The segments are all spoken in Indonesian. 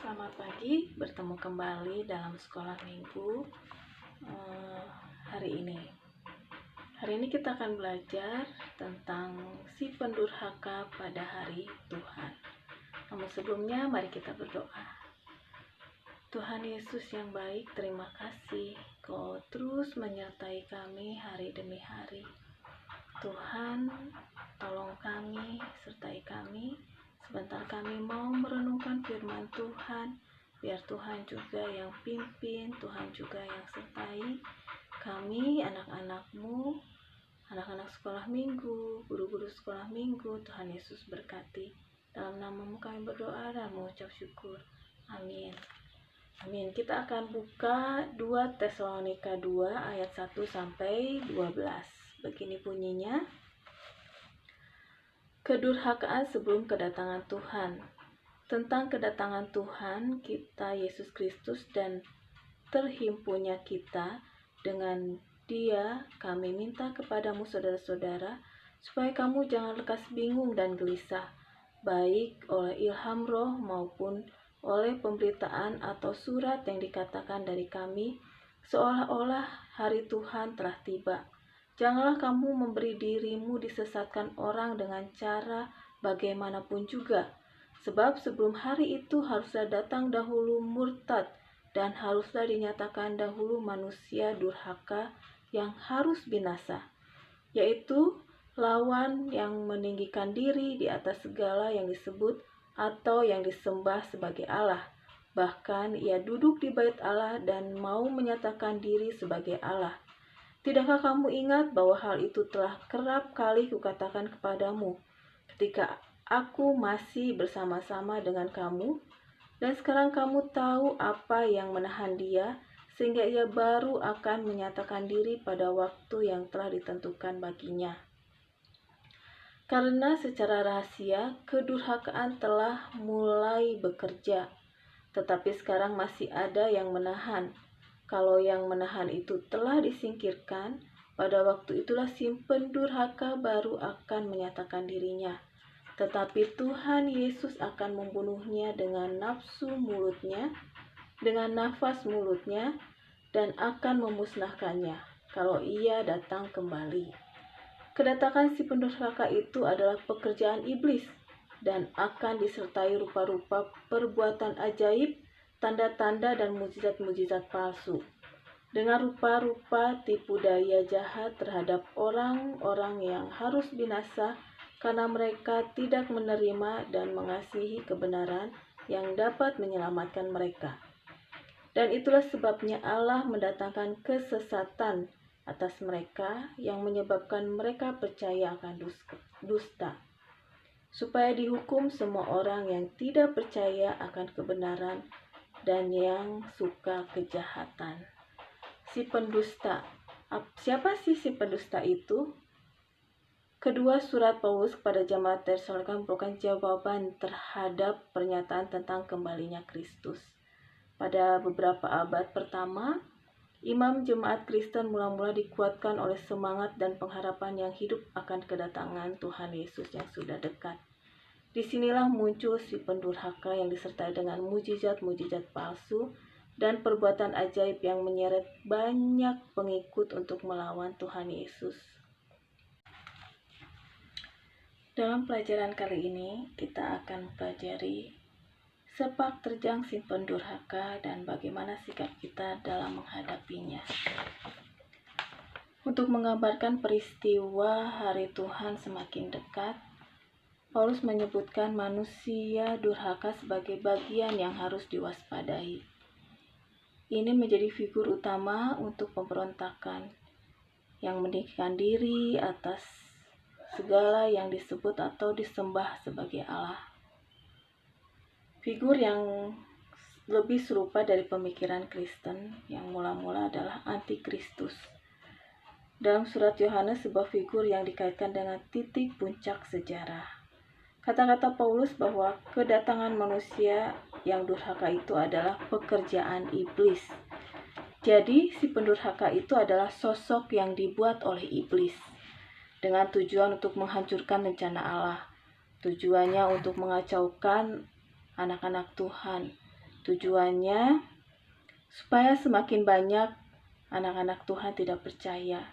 Selamat pagi, bertemu kembali dalam sekolah minggu hari ini. Hari ini kita akan belajar tentang si pendurhaka pada hari Tuhan. Namun sebelumnya mari kita berdoa. Tuhan Yesus yang baik, terima kasih Kau terus menyertai kami hari demi hari. Tuhan, tolong kami, sertai kami. Sebentar kami mau merenungkan firman Tuhan, biar Tuhan juga yang pimpin, Tuhan juga yang sertai kami, anak-anak-Mu, anak-anak sekolah minggu, guru-guru sekolah minggu. Tuhan Yesus berkati. Dalam nama-Mu kami berdoa dan mengucap syukur. Amin. Amin. Kita akan buka 2 Tesalonika 2 ayat 1-12. Begini bunyinya. Kedurhakaan sebelum kedatangan Tuhan. Tentang kedatangan Tuhan kita Yesus Kristus dan terhimpunnya kita, dengan Dia kami minta kepadamu saudara-saudara, supaya kamu jangan lekas bingung dan gelisah, baik oleh ilham roh maupun oleh pemberitaan atau surat yang dikatakan dari kami, seolah-olah hari Tuhan telah tiba. Janganlah kamu memberi dirimu disesatkan orang dengan cara bagaimanapun juga. Sebab sebelum hari itu haruslah datang dahulu murtad, dan haruslah dinyatakan dahulu manusia durhaka yang harus binasa, yaitu lawan yang meninggikan diri di atas segala yang disebut atau yang disembah sebagai Allah. Bahkan ia duduk di bait Allah dan mau menyatakan diri sebagai Allah. Tidakkah kamu ingat bahwa hal itu telah kerap kali kukatakan kepadamu ketika aku masih bersama-sama dengan kamu? Dan sekarang kamu tahu apa yang menahan dia, sehingga ia baru akan menyatakan diri pada waktu yang telah ditentukan baginya. Karena secara rahasia, kedurhakaan telah mulai bekerja, tetapi sekarang masih ada yang menahan. Kalau yang menahan itu telah disingkirkan, pada waktu itulah si pendurhaka baru akan menyatakan dirinya. Tetapi Tuhan Yesus akan membunuhnya dengan nafsu mulutnya, dengan nafas mulutnya, dan akan memusnahkannya kalau ia datang kembali. Kedatangan si pendurhaka itu adalah pekerjaan iblis dan akan disertai rupa-rupa perbuatan ajaib, tanda-tanda dan mujizat-mujizat palsu, dengan rupa-rupa tipu daya jahat terhadap orang-orang yang harus binasa, karena mereka tidak menerima dan mengasihi kebenaran yang dapat menyelamatkan mereka. Dan itulah sebabnya Allah mendatangkan kesesatan atas mereka yang menyebabkan mereka percaya akan dusta, supaya dihukum semua orang yang tidak percaya akan kebenaran dan yang suka kejahatan. Si pendusta. Siapa sih si pendusta itu? Kedua surat Paulus kepada jemaat Tesalonika merupakan jawaban terhadap pernyataan tentang kembalinya Kristus. Pada beberapa abad pertama, imam jemaat Kristen mula-mula dikuatkan oleh semangat dan pengharapan yang hidup akan kedatangan Tuhan Yesus yang sudah dekat. Disinilah muncul si pendurhaka yang disertai dengan mujizat-mujizat palsu dan perbuatan ajaib yang menyeret banyak pengikut untuk melawan Tuhan Yesus. Dalam pelajaran kali ini, kita akan pelajari sepak terjang si pendurhaka dan bagaimana sikap kita dalam menghadapinya. Untuk menggambarkan peristiwa hari Tuhan semakin dekat, Paulus menyebutkan manusia durhaka sebagai bagian yang harus diwaspadai. Ini menjadi figur utama untuk pemberontakan yang meninggikan diri atas segala yang disebut atau disembah sebagai Allah. Figur yang lebih serupa dari pemikiran Kristen yang mula-mula adalah antikristus. Dalam surat Yohanes, sebuah figur yang dikaitkan dengan titik puncak sejarah. Kata-kata Paulus bahwa kedatangan manusia yang durhaka itu adalah pekerjaan iblis. Jadi, si pendurhaka itu adalah sosok yang dibuat oleh iblis dengan tujuan untuk menghancurkan rencana Allah. Tujuannya untuk mengacaukan anak-anak Tuhan Tujuannya supaya semakin banyak anak-anak Tuhan tidak percaya.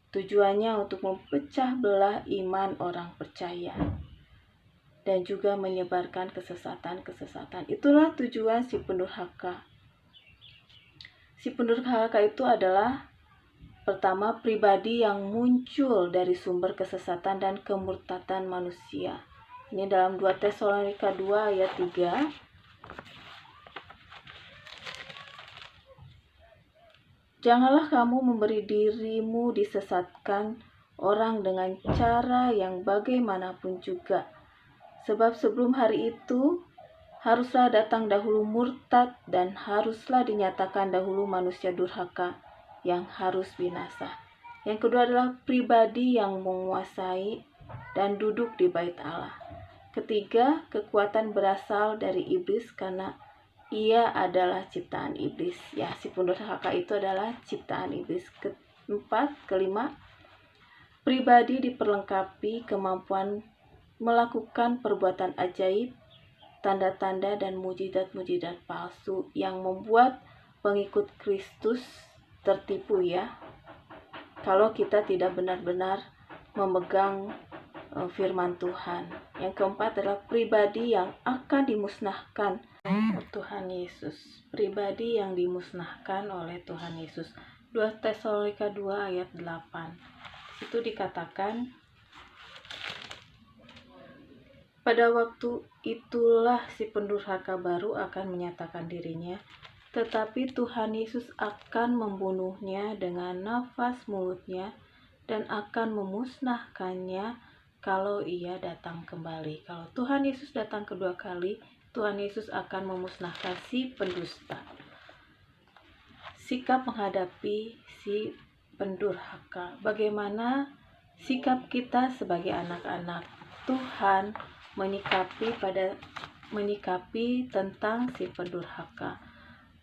Tujuannya untuk memecah belah iman orang percaya dan juga menyebarkan kesesatan-kesesatan. Itulah tujuan si pendurhaka. Si pendurhaka itu adalah pertama, pribadi yang muncul dari sumber kesesatan dan kemurtatan manusia. Ini dalam 2 Tesalonika 2 ayat 3. Janganlah kamu memberi dirimu disesatkan orang dengan cara yang bagaimanapun juga. Sebab sebelum hari itu, haruslah datang dahulu murtad dan haruslah dinyatakan dahulu manusia durhaka yang harus binasa. Yang kedua adalah pribadi yang menguasai dan duduk di bait Allah. Ketiga, kekuatan berasal dari iblis karena ia adalah ciptaan iblis. Ya, si pendurhaka itu adalah ciptaan iblis. Keempat, kelima, pribadi diperlengkapi kemampuan melakukan perbuatan ajaib, tanda-tanda dan mujizat-mujizat palsu yang membuat pengikut Kristus tertipu ya. Kalau kita tidak benar-benar memegang firman Tuhan. Yang keempat adalah pribadi yang akan dimusnahkan Tuhan Yesus. Pribadi yang dimusnahkan oleh Tuhan Yesus. 2 Tesalonika 2 ayat 8. Itu dikatakan, pada waktu itulah si pendurhaka baru akan menyatakan dirinya, tetapi Tuhan Yesus akan membunuhnya dengan nafas mulutnya dan akan memusnahkannya kalau ia datang kembali. Kalau Tuhan Yesus datang kedua kali, Tuhan Yesus akan memusnahkan si pendusta. Sikap menghadapi si pendurhaka. Bagaimana sikap kita sebagai anak-anak Tuhan menyikapi tentang si pendurhaka?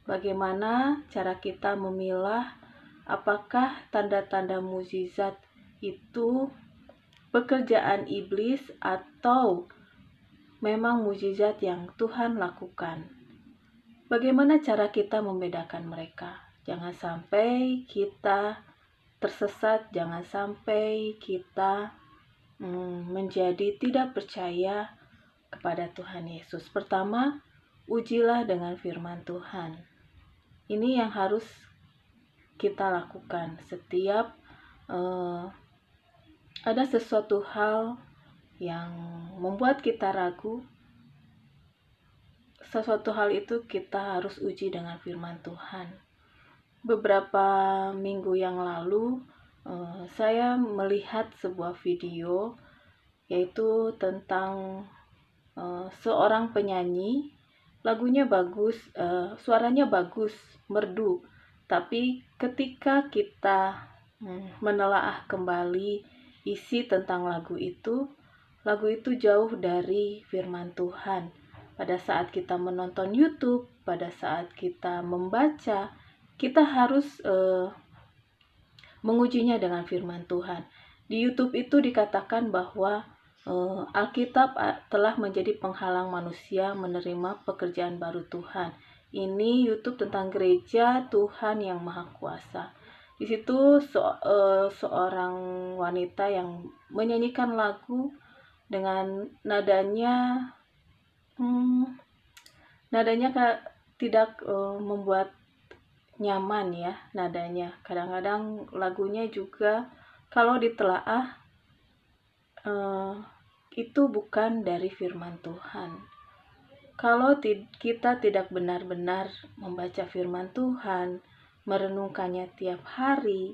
Bagaimana cara kita memilah apakah tanda-tanda mukjizat itu pekerjaan iblis atau memang mukjizat yang Tuhan lakukan? Bagaimana cara kita membedakan mereka? Jangan sampai kita tersesat, jangan sampai kita menjadi tidak percaya kepada Tuhan Yesus. Pertama, ujilah dengan firman Tuhan. Ini yang harus kita lakukan setiap ada sesuatu hal yang membuat kita ragu. Sesuatu hal itu kita harus uji dengan firman Tuhan. Beberapa minggu yang lalu saya melihat sebuah video, yaitu tentang seorang penyanyi. Lagunya bagus, suaranya bagus, merdu. Tapi ketika kita menelaah kembali isi tentang lagu itu jauh dari firman Tuhan. Pada saat kita menonton YouTube, pada saat kita membaca, kita harus mengujinya dengan firman Tuhan. Di YouTube itu dikatakan bahwa Alkitab telah menjadi penghalang manusia menerima pekerjaan baru Tuhan. Ini YouTube tentang gereja Tuhan yang Maha Kuasa. Di situ seorang wanita yang menyanyikan lagu dengan nadanya tidak membuat nyaman ya nadanya. Kadang-kadang lagunya juga kalau ditelaah itu bukan dari firman Tuhan. Kalau kita tidak benar-benar membaca firman Tuhan, merenungkannya tiap hari,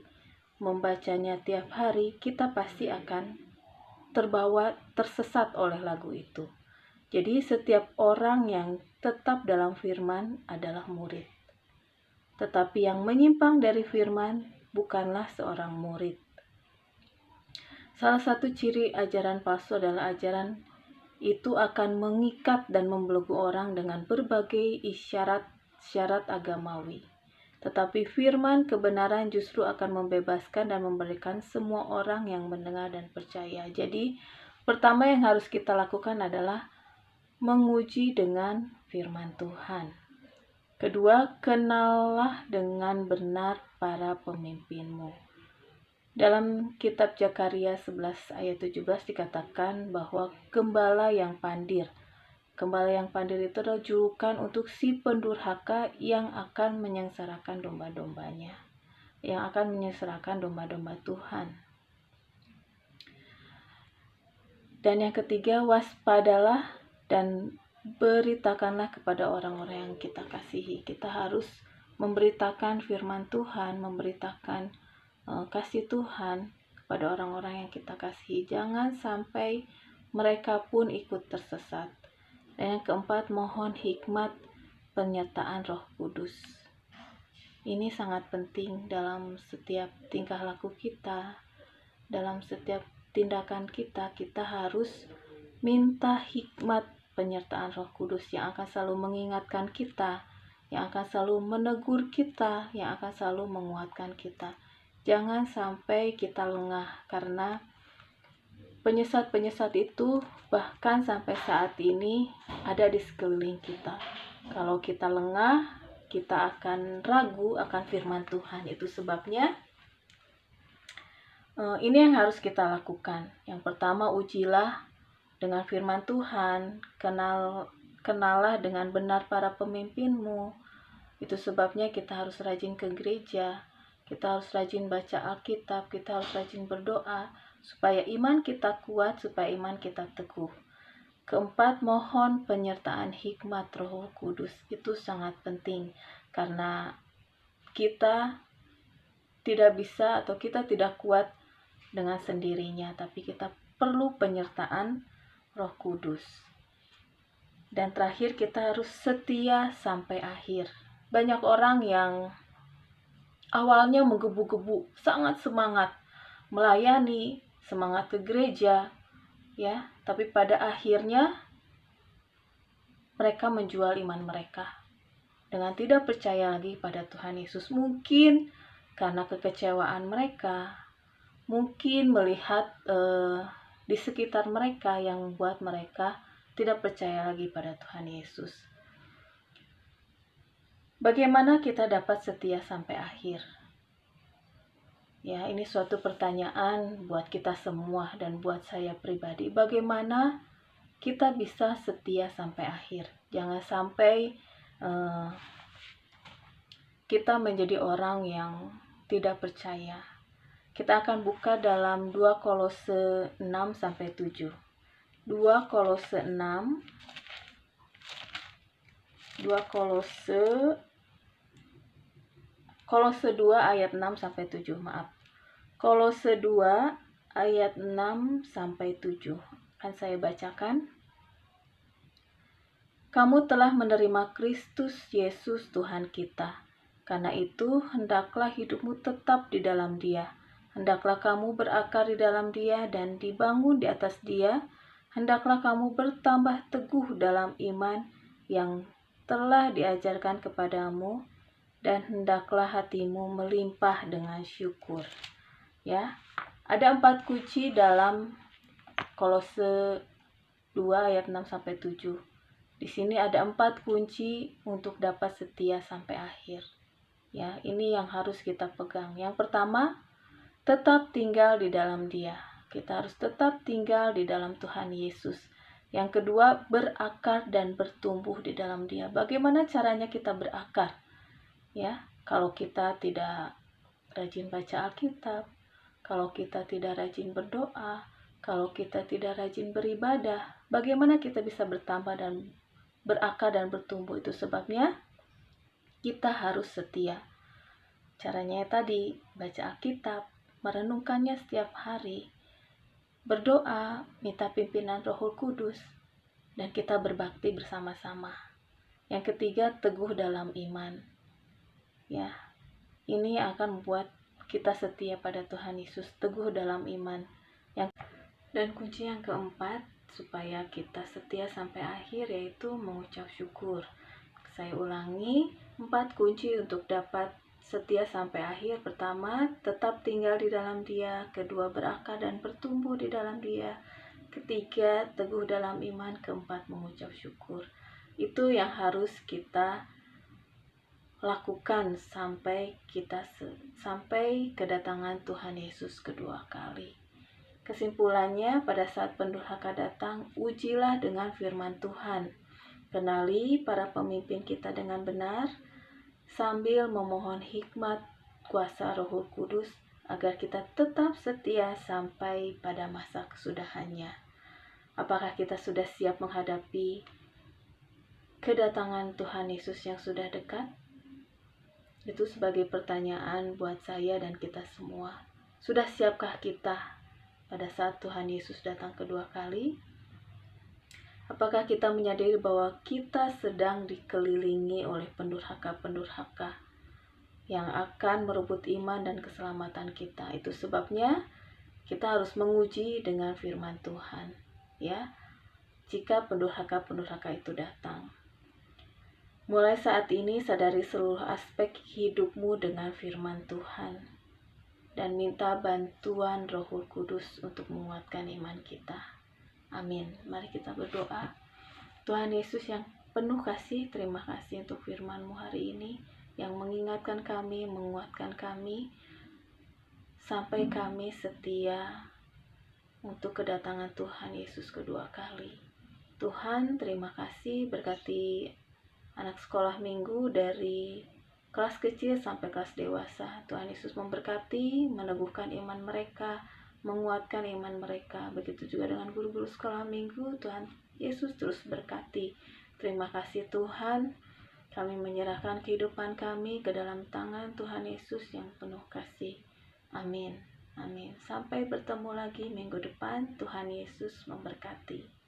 membacanya tiap hari, kita pasti akan tersesat oleh lagu itu. Jadi setiap orang yang tetap dalam firman adalah murid. Tetapi yang menyimpang dari firman bukanlah seorang murid. Salah satu ciri ajaran palsu adalah ajaran itu akan mengikat dan membelenggu orang dengan berbagai syarat agamawi. Tetapi firman kebenaran justru akan membebaskan dan memberikan semua orang yang mendengar dan percaya. Jadi, pertama yang harus kita lakukan adalah menguji dengan firman Tuhan. Kedua, kenallah dengan benar para pemimpinmu. Dalam kitab Zakaria 11 ayat 17 dikatakan bahwa gembala yang pandir. Gembala yang pandir itu adalah julukan untuk si pendurhaka yang akan menyengsarakan domba-dombanya, yang akan menyengsarakan domba-domba Tuhan. Dan yang ketiga, waspadalah dan beritakanlah kepada orang-orang yang kita kasihi. Kita harus memberitakan firman Tuhan, memberitakan kasih Tuhan kepada orang-orang yang kita kasihi. Jangan sampai mereka pun ikut tersesat. Dan yang keempat, mohon hikmat penyertaan Roh Kudus. Ini sangat penting dalam setiap tingkah laku kita, dalam setiap tindakan kita. Kita harus minta hikmat penyertaan Roh Kudus yang akan selalu mengingatkan kita, yang akan selalu menegur kita, yang akan selalu menguatkan kita. Jangan sampai kita lengah, karena penyesat-penyesat itu bahkan sampai saat ini ada di sekeliling kita. Kalau kita lengah, kita akan ragu akan firman Tuhan. Itu sebabnya ini yang harus kita lakukan. Yang pertama, ujilah dengan firman Tuhan, kenallah dengan benar para pemimpinmu. Itu sebabnya kita harus rajin ke gereja, kita harus rajin baca Alkitab, kita harus rajin berdoa, supaya iman kita kuat, supaya iman kita teguh. Keempat, mohon penyertaan hikmat Roh Kudus. Itu sangat penting, karena kita tidak bisa atau kita tidak kuat dengan sendirinya, tapi kita perlu penyertaan Roh Kudus. Dan terakhir, kita harus setia sampai akhir. Banyak orang yang awalnya menggebu-gebu, sangat semangat melayani, semangat ke gereja, ya, tapi pada akhirnya mereka menjual iman mereka dengan tidak percaya lagi pada Tuhan Yesus. Mungkin karena kekecewaan mereka, mungkin melihat di sekitar mereka yang membuat mereka tidak percaya lagi pada Tuhan Yesus. Bagaimana kita dapat setia sampai akhir? Ya, ini suatu pertanyaan buat kita semua dan buat saya pribadi. Bagaimana kita bisa setia sampai akhir? Jangan sampai kita menjadi orang yang tidak percaya. Kita akan buka dalam 2 Kolose 6-7. 2 Kolose 6, 2 Kolose 2 ayat 6-7, maaf. Kolose 2 ayat 6-7. Akan saya bacakan. Kamu telah menerima Kristus Yesus Tuhan kita. Karena itu, hendaklah hidupmu tetap di dalam Dia. Hendaklah kamu berakar di dalam Dia dan dibangun di atas Dia. Hendaklah kamu bertambah teguh dalam iman yang telah diajarkan kepadamu, dan hendaklah hatimu melimpah dengan syukur. Ya, ada 4 kunci dalam Kolose 2 ayat 6-7. Di sini ada 4 kunci untuk dapat setia sampai akhir. Ya, ini yang harus kita pegang. Yang pertama, tetap tinggal di dalam Dia. Kita harus tetap tinggal di dalam Tuhan Yesus. Yang kedua, berakar dan bertumbuh di dalam Dia. Bagaimana caranya kita berakar? Ya, kalau kita tidak rajin baca Alkitab, kalau kita tidak rajin berdoa, kalau kita tidak rajin beribadah, bagaimana kita bisa bertambah dan berakar dan bertumbuh? Itu sebabnya kita harus setia. Caranya tadi, baca Alkitab, merenungkannya setiap hari, berdoa, minta pimpinan Roh Kudus, dan kita berbakti bersama-sama. Yang ketiga, teguh dalam iman. Ya, ini akan membuat kita setia pada Tuhan Yesus, teguh dalam iman. Dan kunci yang keempat, supaya kita setia sampai akhir, yaitu mengucap syukur. Saya ulangi, 4 kunci untuk dapat setia sampai akhir. Pertama, tetap tinggal di dalam Dia. Kedua, berakar dan bertumbuh di dalam Dia. Ketiga, teguh dalam iman. Keempat, mengucap syukur. Itu yang harus kita lakukan sampai kedatangan Tuhan Yesus kedua kali. Kesimpulannya, pada saat pendurhaka datang, ujilah dengan firman Tuhan. Kenali para pemimpin kita dengan benar, sambil memohon hikmat kuasa Roh Kudus agar kita tetap setia sampai pada masa kesudahannya. Apakah kita sudah siap menghadapi kedatangan Tuhan Yesus yang sudah dekat? Itu sebagai pertanyaan buat saya dan kita semua. Sudah siapkah kita pada saat Tuhan Yesus datang kedua kali? Apakah kita menyadari bahwa kita sedang dikelilingi oleh pendurhaka-pendurhaka yang akan merebut iman dan keselamatan kita? Itu sebabnya kita harus menguji dengan firman Tuhan, ya. Jika pendurhaka-pendurhaka itu datang, mulai saat ini sadari seluruh aspek hidupmu dengan firman Tuhan dan minta bantuan Roh Kudus untuk menguatkan iman kita. Amin. Mari kita berdoa. Tuhan Yesus yang penuh kasih, terima kasih untuk firman-Mu hari ini yang mengingatkan kami, menguatkan kami sampai kami setia untuk kedatangan Tuhan Yesus kedua kali. Tuhan, terima kasih, berkati anak sekolah minggu dari kelas kecil sampai kelas dewasa. Tuhan Yesus memberkati, meneguhkan iman mereka, menguatkan iman mereka. Begitu juga dengan guru-guru sekolah minggu. Tuhan Yesus terus berkati. Terima kasih Tuhan. Kami menyerahkan kehidupan kami ke dalam tangan Tuhan Yesus yang penuh kasih. Amin. Amin. Sampai bertemu lagi minggu depan. Tuhan Yesus memberkati.